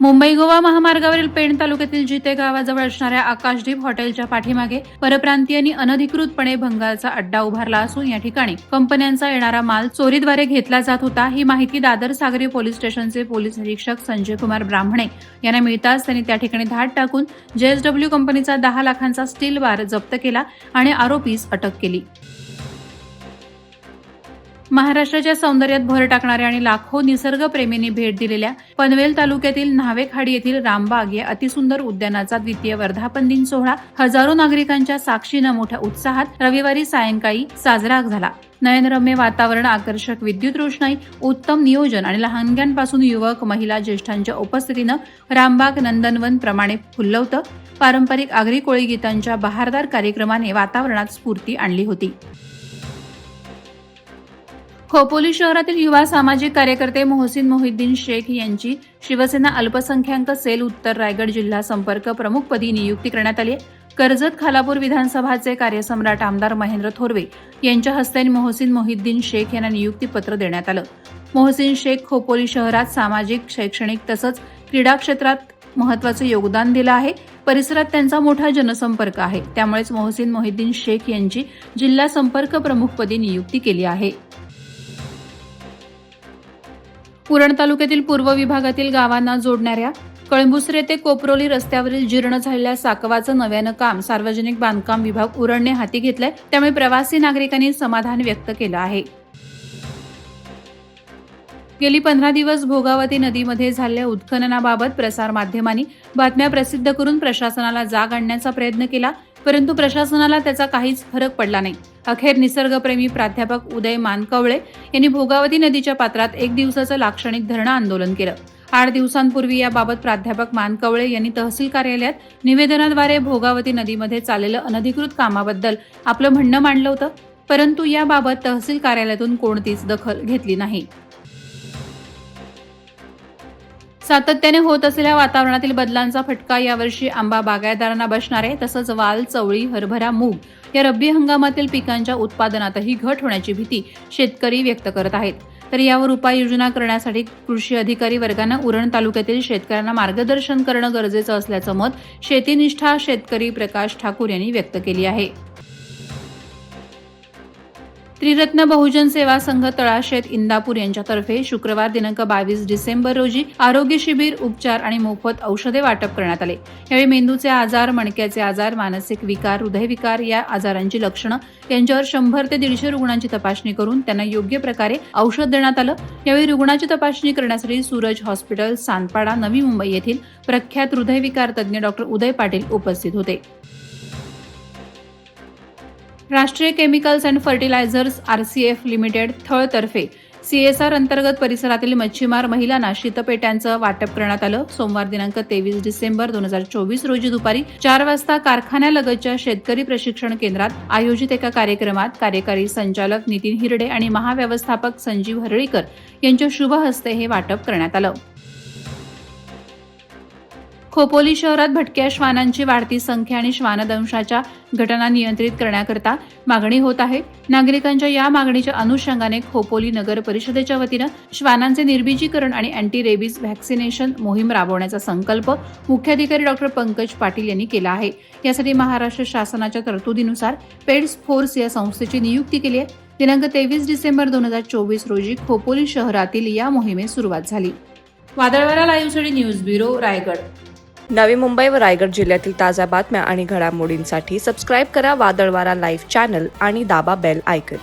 मुंबई गोवा महामार्गावरील पेण तालुक्यातील जिते गावाजवळ असणाऱ्या आकाशदीप हॉटेलच्या पाठीमागे परप्रांतीयांनी अनधिकृतपणे भंगारचा अड्डा उभारला असून या ठिकाणी कंपन्यांचा येणारा माल चोरीद्वारे घेतला जात होता। ही माहिती दादर सागरी पोलीस स्टेशनचे पोलीस निरीक्षक संजय कुमार ब्राह्मणे यांना मिळताच त्यांनी त्या ठिकाणी धाड टाकून JSW कंपनीचा 10 लाखांचा स्टील बार जप्त केला आणि आरोपीस अटक केली। महाराष्ट्राच्या सौंदर्यात भर टाकणाऱ्या आणि लाखो निसर्गप्रेमींनी भेट दिलेल्या पनवेल तालुक्यातील न्हावेखाडी येथील रामबाग या अतिसुंदर उद्यानाचा द्वितीय वर्धापन दिन सोहळा हजारो नागरिकांच्या साक्षीनं मोठ्या उत्साहात रविवारी सायंकाळी साजरा झाला। नयनरम्य वातावरण, आकर्षक विद्युत रोषणाई, उत्तम नियोजन आणि लहानग्यांपासून युवक, महिला, ज्येष्ठांच्या उपस्थितीनं रामबाग नंदनवन प्रमाणे फुललं होतं। पारंपरिक आगरी कोळी गीतांच्या बहारदार कार्यक्रमाने वातावरणात स्फूर्ती आणली होती। खोपोली शहरातील युवा सामाजिक कार्यकर्ते मोहसिन मोहिद्दीन शेख यांची शिवसेना अल्पसंख्याक सेल उत्तर रायगड जिल्हा संपर्क प्रमुखपदी नियुक्ती करण्यात आली आहे। कर्जत खालापूर विधानसभाचे कार्यसम्राट आमदार महेंद्र थोरवे यांच्या हस्ते मोहसिन मोहिद्दीन शेख यांना नियुक्तीपत्र देण्यात आलं। मोहसिन शेख खोपोली शहरात सामाजिक, शैक्षणिक तसंच क्रीडा क्षेत्रात महत्त्वाचं योगदान दिलं आहे। परिसरात त्यांचा मोठा जनसंपर्क आहे, त्यामुळेच मोहसिन मोहिद्दीन शेख यांची जिल्हा संपर्क प्रमुखपदी नियुक्ती केली आहे। उरण तालुक्यातील पूर्व विभागातील गावांना जोडणाऱ्या कळंबुसरे ते कोपरोली रस्त्यावरील जीर्ण झालेल्या साकवाचं नव्यानं काम सार्वजनिक बांधकाम विभाग उरणने हाती घेतलंय, त्यामुळे प्रवासी नागरिकांनी समाधान व्यक्त केलं आहे। गेली 15 दिवस भोगावती नदीमध्ये झालेल्या उत्खननाबाबत प्रसारमाध्यमांनी बातम्या प्रसिद्ध करून प्रशासनाला जाग आणण्याचा प्रयत्न केला, परंतु प्रशासनाला त्याचा काहीच फरक पडला नाही। अखेर निसर्गप्रेमी प्राध्यापक उदय मानकवळे यांनी भोगावती नदीच्या पात्रात 1 दिवसाचं लाक्षणिक धरणं आंदोलन केलं। 8 दिवसांपूर्वी याबाबत प्राध्यापक मानकवळे यांनी तहसील कार्यालयात निवेदनाद्वारे भोगावती नदीमध्ये चाललेलं अनधिकृत कामाबद्दल आपलं म्हणणं मांडलं होतं, परंतु याबाबत तहसील कार्यालयातून कोणतीच दखल घेतली नाही। सातत्याने होत असलेल्या वातावरणातील बदलांचा फटका यावर्षी आंबा बागायतदारांना बसणार आहे। तसंच वाल, चवळी, हरभरा, मूग या रब्बी हंगामातील पिकांच्या उत्पादनातही घट होण्याची भीती शेतकरी व्यक्त करत आहेत। तर यावर उपाययोजना करण्यासाठी कृषी अधिकारी वर्गानं उरण तालुक्यातील शेतकऱ्यांना मार्गदर्शन करणं गरजेचं असल्याचं मत शेतीनिष्ठा शेतकरी प्रकाश ठाकूर यांनी व्यक्त केली आहे। त्रिरत्न बहुजन सेवा संघ तळाशेत इंदापूर यांच्यातर्फे शुक्रवार दिनांक 22 डिसेंबर रोजी आरोग्य शिबिर, उपचार आणि मोफत औषधे वाटप करण्यात आले। यावेळी मेंदूचे आजार, मणक्याचे आजार, मानसिक विकार, हृदयविकार या आजारांची लक्षणं यांच्यावर 100 ते 150 रुग्णांची तपासणी करून त्यांना योग्य प्रकारे औषध देण्यात आलं। यावेळी रुग्णाची तपासणी करण्यासाठी सूरज हॉस्पिटल, सानपाडा, नवी मुंबई येथील प्रख्यात हृदयविकार तज्ज्ञ डॉ. उदय पाटील उपस्थित होते। Rashtriya chemicals and fertilisers RCF limited थळतर्फे CSR अंतर्गत परिसरातील मच्छीमार महिलांना शीतपेट्यांचं वाटप करण्यात आलं। सोमवार दिनांक 23 डिसेंबर 2024 रोजी दुपारी 4 वाजता कारखान्यालगतच्या शेतकरी प्रशिक्षण केंद्रात आयोजित एका कार्यक्रमात कार्यकारी संचालक नितीन हिरडे आणि महाव्यवस्थापक संजीव हरळीकर यांच्या शुभ हस्ते हे वाटप करण्यात आलं। खोपोली शहरात भटक्या श्वानांची वाढती संख्या आणि श्वानदंशाच्या घटना नियंत्रित करण्याकरता मागणी होत आहे। नागरिकांच्या या मागणीच्या अनुषंगाने खोपोली नगर परिषदेच्या वतीनं श्वानांचे निर्बीजीकरण आणि अँटी रेबीज व्हॅक्सिनेशन मोहीम राबवण्याचा संकल्प मुख्याधिकारी डॉ. पंकज पाटील यांनी केला आहे। यासाठी महाराष्ट्र शासनाच्या तरतुदीनुसार पेड्स फोर्स या संस्थेची नियुक्ती केली आहे। दिनांक 23 डिसेंबर 2024 रोजी खोपोली शहरातील या मोहिमेस सुरुवात झाली। वादळवारा लाईव्हसाठी न्यूज ब्युरो, रायगड। नवी मुंबई व रायगड जिल्ह्यातील ताज्या बातम्या आणि घडामोडींसाठी सबस्क्राईब करा वादळवारा लाईव्ह चॅनल आणि दाबा बेल आयकॉन।